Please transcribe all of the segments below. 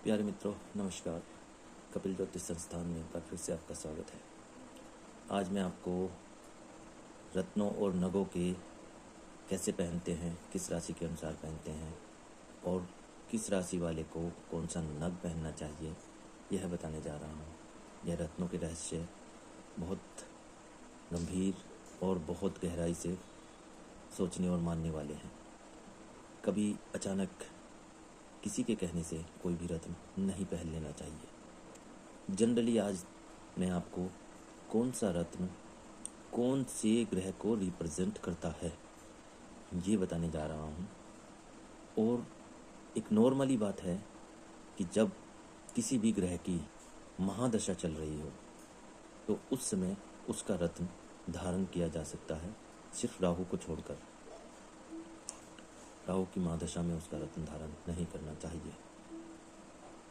प्यारे मित्रों, नमस्कार। कपिल ज्योतिष संस्थान में एक बार फिर से आपका स्वागत है। आज मैं आपको रत्नों और नगों के कैसे पहनते हैं, किस राशि के अनुसार पहनते हैं और किस राशि वाले को कौन सा नग पहनना चाहिए, यह बताने जा रहा हूँ। यह रत्नों के रहस्य बहुत गंभीर और बहुत गहराई से सोचने और मानने वाले हैं। कभी अचानक किसी के कहने से कोई भी रत्न नहीं पहन लेना चाहिए। जनरली आज मैं आपको कौन सा रत्न कौन से ग्रह को रिप्रेजेंट करता है ये बताने जा रहा हूँ। और एक नॉर्मली बात है कि जब किसी भी ग्रह की महादशा चल रही हो तो उस समय उसका रत्न धारण किया जा सकता है, सिर्फ राहु को छोड़कर। राहु की महादशा में उसका रत्न धारण नहीं करना चाहिए।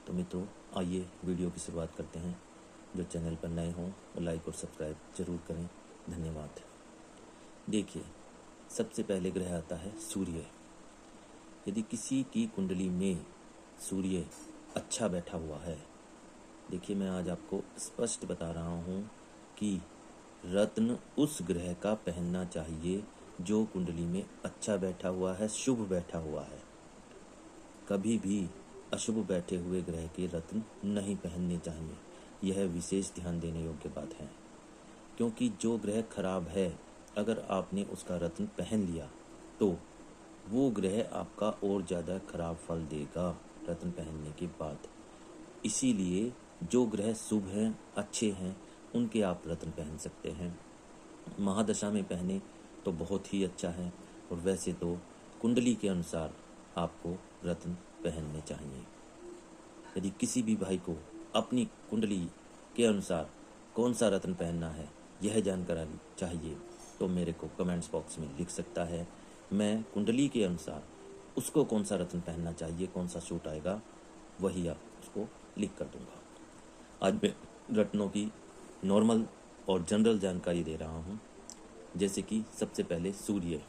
तो मित्रों, आइए वीडियो की शुरुआत करते हैं। जो चैनल पर नए हों वो लाइक और सब्सक्राइब जरूर करें। धन्यवाद। देखिए, सबसे पहले ग्रह आता है सूर्य। यदि किसी की कुंडली में सूर्य अच्छा बैठा हुआ है, देखिए मैं आज आपको स्पष्ट बता रहा हूँ कि रत्न उस ग्रह का पहनना चाहिए जो कुंडली में अच्छा बैठा हुआ है, शुभ बैठा हुआ है। कभी भी अशुभ बैठे हुए ग्रह के रत्न नहीं पहनने चाहिए। यह विशेष ध्यान देने योग्य बात है, क्योंकि जो ग्रह खराब है, अगर आपने उसका रत्न पहन लिया तो वो ग्रह आपका और ज़्यादा खराब फल देगा रत्न पहनने के बाद। इसीलिए जो ग्रह शुभ हैं, अच्छे हैं, उनके आप रत्न पहन सकते हैं। महादशा में पहने तो बहुत ही अच्छा है, और वैसे तो कुंडली के अनुसार आपको रत्न पहनने चाहिए। यदि किसी भी भाई को अपनी कुंडली के अनुसार कौन सा रत्न पहनना है यह जानकारी चाहिए तो मेरे को कमेंट्स बॉक्स में लिख सकता है। मैं कुंडली के अनुसार उसको कौन सा रत्न पहनना चाहिए, कौन सा सूट आएगा, वही आप उसको लिख कर दूंगा। आज मैं रत्नों की नॉर्मल और जनरल जानकारी दे रहा हूँ। जैसे कि सबसे पहले सूर्य।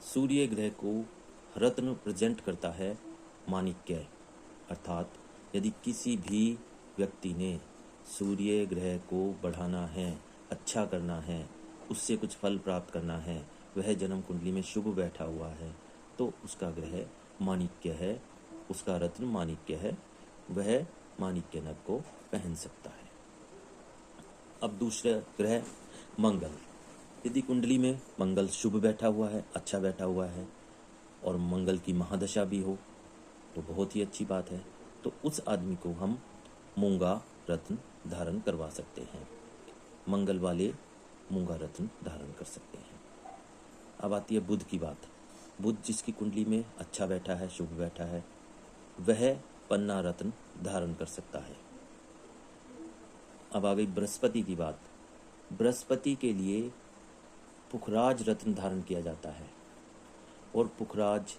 सूर्य ग्रह को रत्न प्रेजेंट करता है माणिक्य। अर्थात यदि किसी भी व्यक्ति ने सूर्य ग्रह को बढ़ाना है, अच्छा करना है, उससे कुछ फल प्राप्त करना है, वह जन्म कुंडली में शुभ बैठा हुआ है, तो उसका ग्रह माणिक्य है, उसका रत्न माणिक्य है, वह माणिक्य नग को पहन सकता है। अब दूसरा ग्रह मंगल। यदि कुंडली में मंगल शुभ बैठा हुआ है, अच्छा बैठा हुआ है, और मंगल की महादशा भी हो तो बहुत ही अच्छी बात है। तो उस आदमी को हम मूंगा रत्न धारण करवा सकते हैं। मंगल वाले मूंगा रत्न धारण कर सकते हैं। अब आती है बुध की बात। बुध जिसकी कुंडली में अच्छा बैठा है, शुभ बैठा है, वह पन्ना रत्न धारण कर सकता है। अब आ गई बृहस्पति की बात। बृहस्पति के लिए पुखराज रत्न धारण किया जाता है, और पुखराज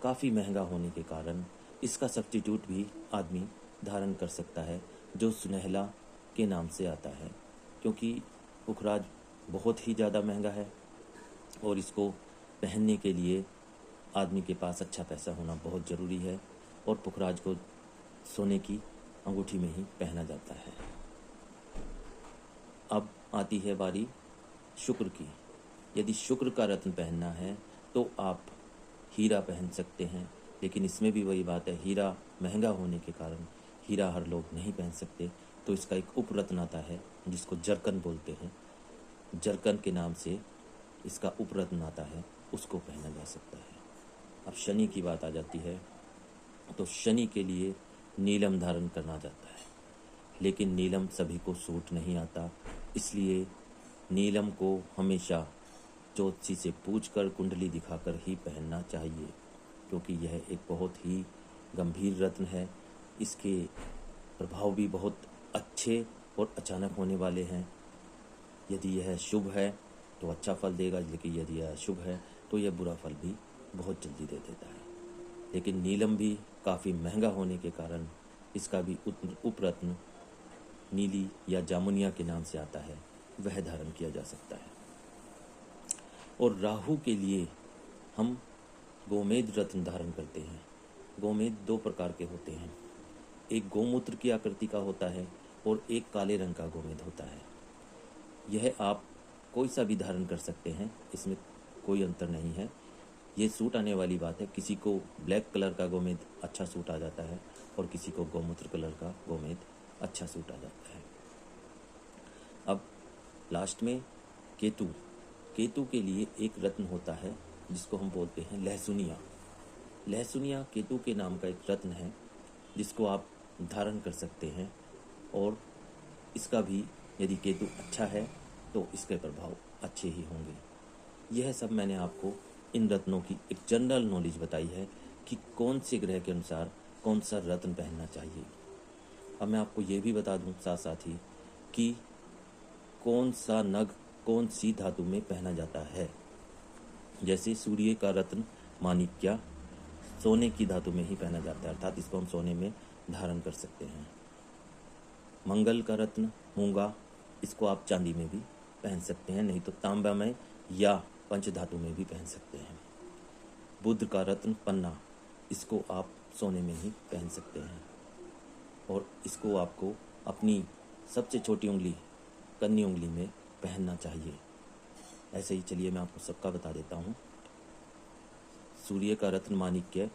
काफ़ी महंगा होने के कारण इसका सब्स्टिट्यूट भी आदमी धारण कर सकता है, जो सुनहला के नाम से आता है। क्योंकि पुखराज बहुत ही ज़्यादा महंगा है और इसको पहनने के लिए आदमी के पास अच्छा पैसा होना बहुत ज़रूरी है, और पुखराज को सोने की अंगूठी में ही पहना जाता है। अब आती है बारी शुक्र की। यदि शुक्र का रत्न पहनना है तो आप हीरा पहन सकते हैं, लेकिन इसमें भी वही बात है, हीरा महंगा होने के कारण हीरा हर लोग नहीं पहन सकते। तो इसका एक उपरत्न आता है जिसको जरकन बोलते हैं। जरकन के नाम से इसका उपरत्न आता है, उसको पहना जा सकता है। अब शनि की बात आ जाती है तो शनि के लिए नीलम धारण करना जाता है, लेकिन नीलम सभी को सूट नहीं आता। इसलिए नीलम को हमेशा ज्योतिषी से पूछकर, कुंडली दिखाकर ही पहनना चाहिए, क्योंकि यह एक बहुत ही गंभीर रत्न है। इसके प्रभाव भी बहुत अच्छे और अचानक होने वाले हैं। यदि यह शुभ है तो अच्छा फल देगा, लेकिन यदि यह अशुभ है तो यह बुरा फल भी बहुत जल्दी दे देता है। लेकिन नीलम भी काफ़ी महंगा होने के कारण इसका भी उपरत्न नीली या जामुनिया के नाम से आता है, वह धारण किया जा सकता है। और राहु के लिए हम गोमेद रत्न धारण करते हैं। गोमेद दो प्रकार के होते हैं। एक गोमूत्र की आकृति का होता है और एक काले रंग का गोमेद होता है। यह आप कोई सा भी धारण कर सकते हैं, इसमें कोई अंतर नहीं है। ये सूट आने वाली बात है, किसी को ब्लैक कलर का गोमेद अच्छा सूट आ जाता है और किसी को गोमूत्र कलर का गोमेद अच्छा सूट आ जाता है। अब लास्ट में केतु। केतु के लिए एक रत्न होता है जिसको हम बोलते हैं लहसुनिया। लहसुनिया केतु के नाम का एक रत्न है जिसको आप धारण कर सकते हैं और इसका भी यदि केतु अच्छा है तो इसके प्रभाव अच्छे ही होंगे। यह सब मैंने आपको इन रत्नों की एक जनरल नॉलेज बताई है कि कौन से ग्रह के अनुसार कौन सा रत्न पहनना चाहिए। अब मैं आपको ये भी बता दूं साथ साथ ही कि कौन सा नग कौन सी धातु में पहना जाता है। जैसे सूर्य का रत्न माणिक्य सोने की धातु में ही पहना जाता है, अर्थात इसको हम सोने में धारण कर सकते हैं। मंगल का रत्न मूंगा, इसको आप चांदी में भी पहन सकते हैं, नहीं तो तांबा में या पंचधातु में भी पहन सकते हैं। बुध का रत्न पन्ना, इसको आप सोने में ही पहन सकते हैं और इसको आपको अपनी सबसे छोटी उंगली कन्नी उंगली में पहनना चाहिए। ऐसे ही चलिए मैं आपको सबका बता देता हूँ। सूर्य का रत्न माणिक्य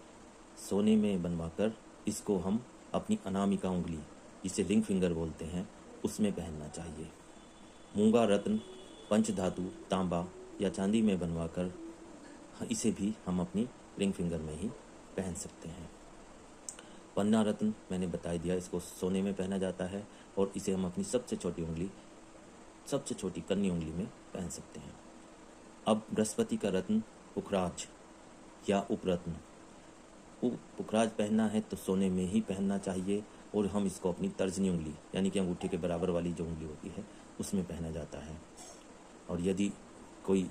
सोने में बनवाकर इसको हम अपनी अनामिका उंगली, जिसे रिंग फिंगर बोलते हैं, उसमें पहनना चाहिए। मूंगा रत्न पंचधातु तांबा या चांदी में बनवाकर इसे भी हम अपनी रिंग फिंगर में ही पहन सकते हैं। पन्ना रत्न मैंने बता दिया, इसको सोने में पहना जाता है और इसे हम अपनी सबसे छोटी उंगली, सबसे छोटी कन्नी उंगली में पहन सकते हैं। अब बृहस्पति का रत्न पुखराज या उपरत्न, पुखराज पहनना है तो सोने में ही पहनना चाहिए और हम इसको अपनी तर्जनी उंगली यानी कि अंगूठे के बराबर वाली जो उंगली होती है उसमें पहना जाता है। और यदि कोई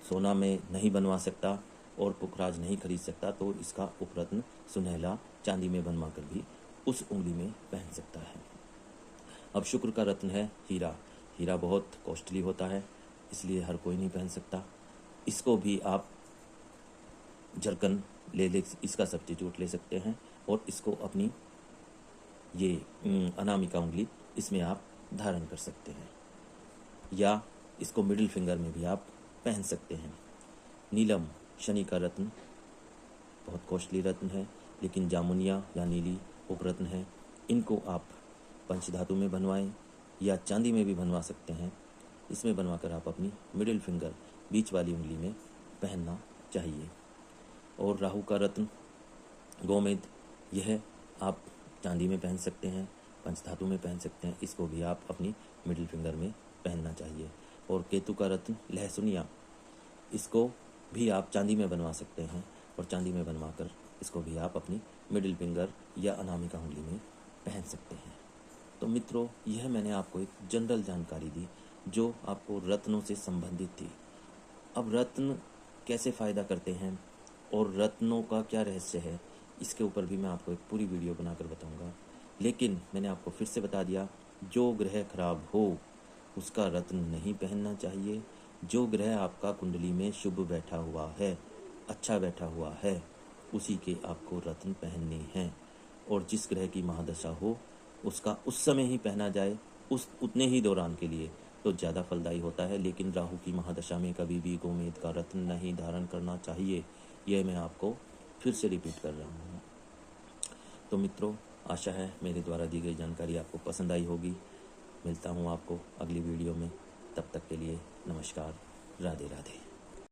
सोना में नहीं बनवा सकता और पुखराज नहीं खरीद सकता तो इसका उपरत्न सुनहला चांदी में बनवा कर भी उस उंगली में पहन सकता है। अब शुक्र का रत्न है हीरा। हीरा बहुत कॉस्टली होता है, इसलिए हर कोई नहीं पहन सकता। इसको भी आप जरकन ले इसका सब्स्टिट्यूट ले सकते हैं और इसको अपनी ये अनामिका उंगली इसमें आप धारण कर सकते हैं या इसको मिडिल फिंगर में भी आप पहन सकते हैं। नीलम शनि का रत्न बहुत कॉस्टली रत्न है, लेकिन जामुनिया या नीली उपरत्न है। इनको आप पंचधातु में बनवाएं या चांदी में भी बनवा सकते हैं। इसमें बनवाकर आप अपनी मिडिल फिंगर बीच वाली उंगली में पहनना चाहिए। और राहु का रत्न गोमेद, यह आप चांदी में पहन सकते हैं, पंचधातु में पहन सकते हैं, इसको भी आप अपनी मिडिल फिंगर में पहनना चाहिए। और केतु का रत्न लहसुनिया, इसको भी आप चांदी में बनवा सकते हैं और चांदी में बनवाकर इसको भी आप अपनी मिडिल फिंगर या अनामिका उंगली में पहन सकते हैं। तो मित्रों, यह मैंने आपको एक जनरल जानकारी दी जो आपको रत्नों से संबंधित थी। अब रत्न कैसे फ़ायदा करते हैं और रत्नों का क्या रहस्य है, इसके ऊपर भी मैं आपको एक पूरी वीडियो बनाकर बताऊंगा। लेकिन मैंने आपको फिर से बता दिया, जो ग्रह खराब हो उसका रत्न नहीं पहनना चाहिए। जो ग्रह आपका कुंडली में शुभ बैठा हुआ है, अच्छा बैठा हुआ है, उसी के आपको रत्न पहनने हैं। और जिस ग्रह की महादशा हो उसका उस समय ही पहना जाए, उस उतने ही दौरान के लिए, तो ज़्यादा फलदायी होता है। लेकिन राहु की महादशा में कभी भी गोमेद का रत्न नहीं धारण करना चाहिए। यह मैं आपको फिर से रिपीट कर रहा हूँ। तो मित्रों, आशा है मेरे द्वारा दी गई जानकारी आपको पसंद आई होगी। मिलता हूँ आपको अगली वीडियो में, तब तक के लिए नमस्कार, राधे राधे।